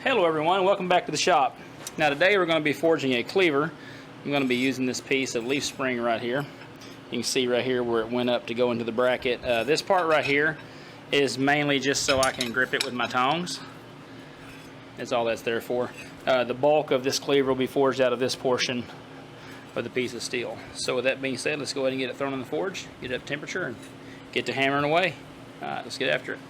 Hello everyone, welcome back to the shop. Now today we're going to be forging a cleaver. I'm going to be using this piece of leaf spring right here. You can see right here where it went up to go into the bracket. This part right here is mainly just so I can grip it with my tongs. That's all that's there for. The bulk of this cleaver will be forged out of this portion of the piece of steel. So with that being said, let's go ahead and get it thrown in the forge, get it up to temperature, and get to hammering away. Alright, let's get after it.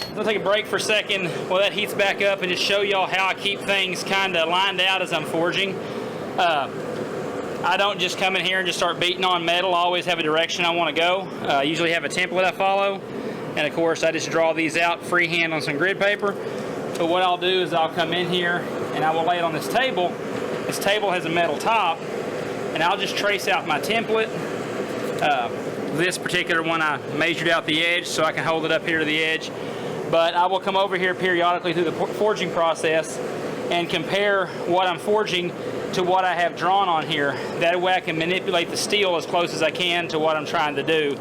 I'm going to take a break for a second while that heats back up and just show y'all how I keep things kind of lined out as I'm forging. I don't just come in here and just start beating on metal. I always have a direction I want to go. I usually have a template I follow, and of course I just draw these out freehand on some grid paper. But what I'll do is I'll come in here and I will lay it on this table. This table has a metal top, and I'll just trace out my template. This particular one I measured out the edge so I can hold it up here to the edge. But I will come over here periodically through the forging process and compare what I'm forging to what I have drawn on here. That way I can manipulate the steel as close as I can to what I'm trying to do.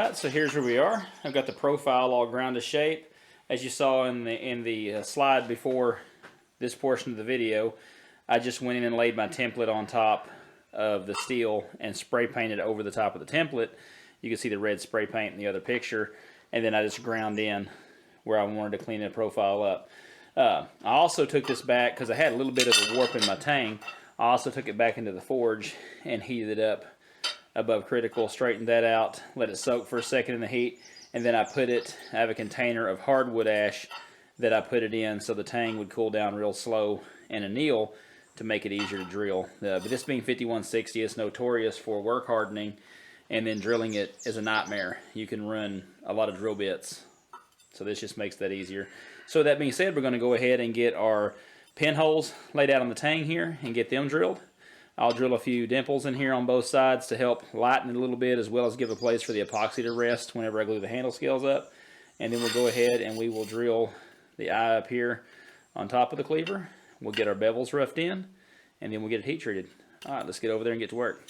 Alright, so here's where we are. I've got the profile all ground to shape. As you saw in the slide before this portion of the video, I just went in and laid my template on top of the steel and spray painted over the top of the template. You can see the red spray paint in the other picture, and then I just ground in where I wanted to clean the profile up. I also took this back because I had a little bit of a warp in my tang. I also took it back into the forge and heated it up above critical, straightened that out, let it soak for a second in the heat, and then I have a container of hardwood ash that I put it in so the tang would cool down real slow and anneal to make it easier to drill. But this being 5160, it's notorious for work hardening, and then drilling it is a nightmare. You can run a lot of drill bits, so this just makes that easier. So that being said, we're going to go ahead and get our pinholes laid out on the tang here and get them drilled. I'll drill a few dimples in here on both sides to help lighten it a little bit, as well as give a place for the epoxy to rest whenever I glue the handle scales up. And then we'll go ahead and we will drill the eye up here on top of the cleaver. We'll get our bevels roughed in, and then we'll get it heat treated. All right, let's get over there and get to work.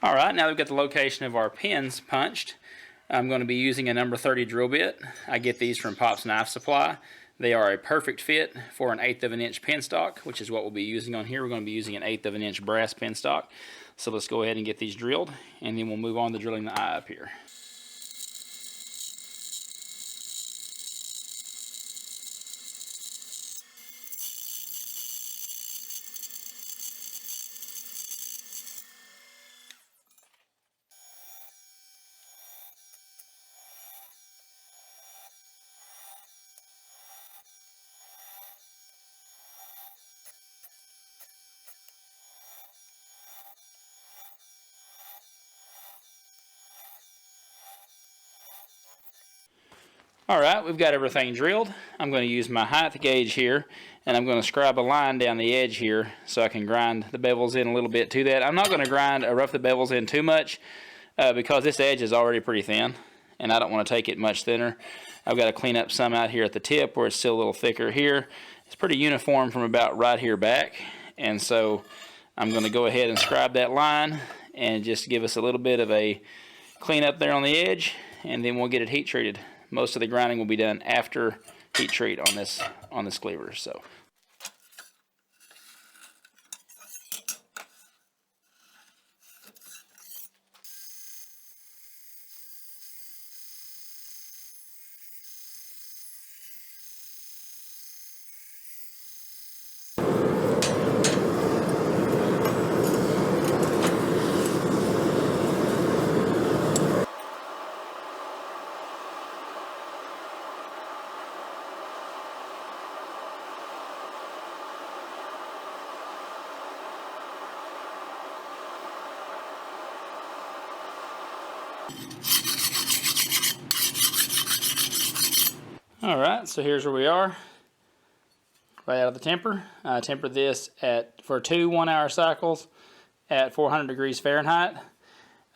All right, now we've got the location of our pins punched. I'm going to be using a number 30 drill bit. I get these from Pop's Knife Supply. They are a perfect fit for an 1/8 of an inch pin stock, which is what we'll be using on here. We're going to be using an 1/8 of an inch brass pin stock. So let's go ahead and get these drilled, and then we'll move on to drilling the eye up here. Alright, we've got everything drilled. I'm going to use my height gauge here, and I'm going to scribe a line down the edge here so I can grind the bevels in a little bit to that. I'm not going to grind or rough the bevels in too much because this edge is already pretty thin, and I don't want to take it much thinner. I've got to clean up some out here at the tip where it's still a little thicker here. It's pretty uniform from about right here back, and so I'm going to go ahead and scribe that line and just give us a little bit of a clean up there on the edge, and then we'll get it heat treated. Most of the grinding will be done after heat treat on this cleaver. So. Alright, so here's where we are, right out of the temper. I tempered this for 2 1-hour cycles at 400 degrees Fahrenheit.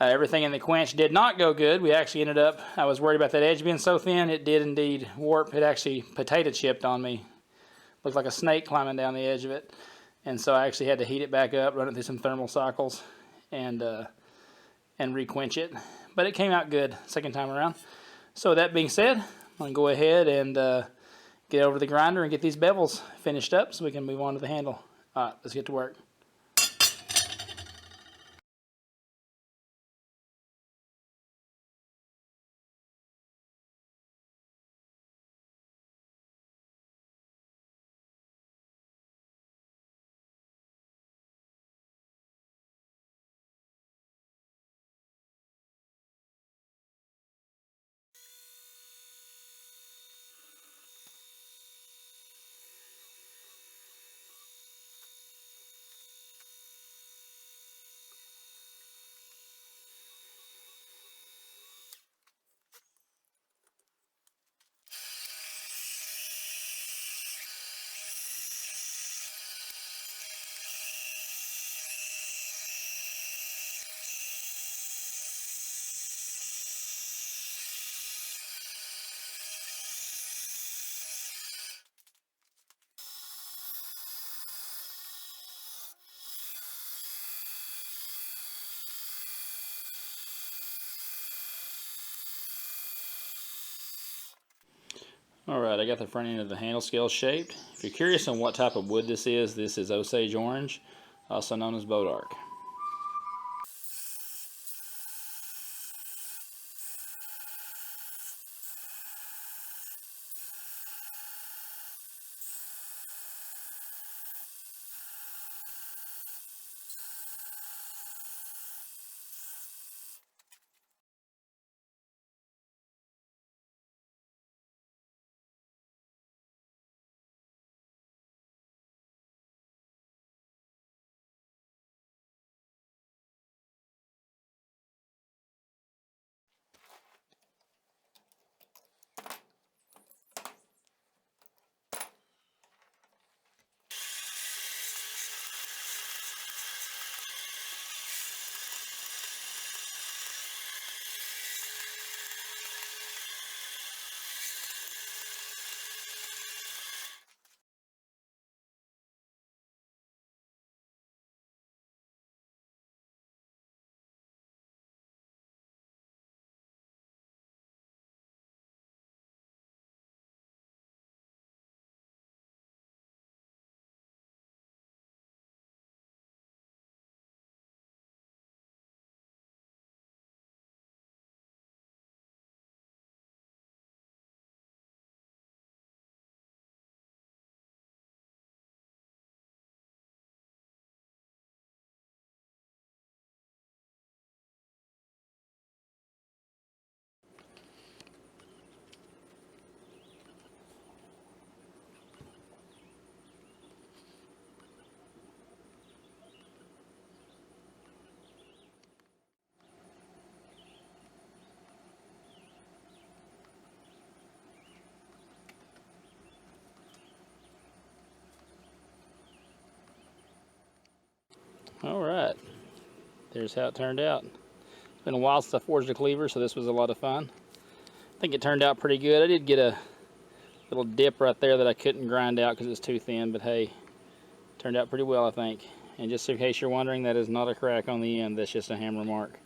Everything in the quench did not go good. We actually ended up, I was worried about that edge being so thin, it did indeed warp. It actually potato chipped on me. Looked like a snake climbing down the edge of it. And so I actually had to heat it back up, run it through some thermal cycles, and re-quench it. But it came out good second time around. So with that being said, I'm going to go ahead and get over the grinder and get these bevels finished up so we can move on to the handle. Alright, let's get to work. Alright, I got the front end of the handle scale shaped. If you're curious on what type of wood this is Osage orange, also known as bodark. Alright, there's how it turned out. It's been a while since I forged a cleaver, so this was a lot of fun. I think it turned out pretty good. I did get a little dip right there that I couldn't grind out because it's too thin, but hey, turned out pretty well, I think. And just in case you're wondering, that is not a crack on the end, that's just a hammer mark.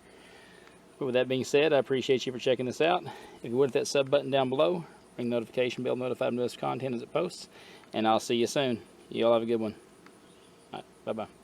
But with that being said, I appreciate you for checking this out. If you would, hit that sub button down below, ring the notification bell, notify me of this content as it posts, and I'll see you soon. You all have a good one. All right, bye-bye.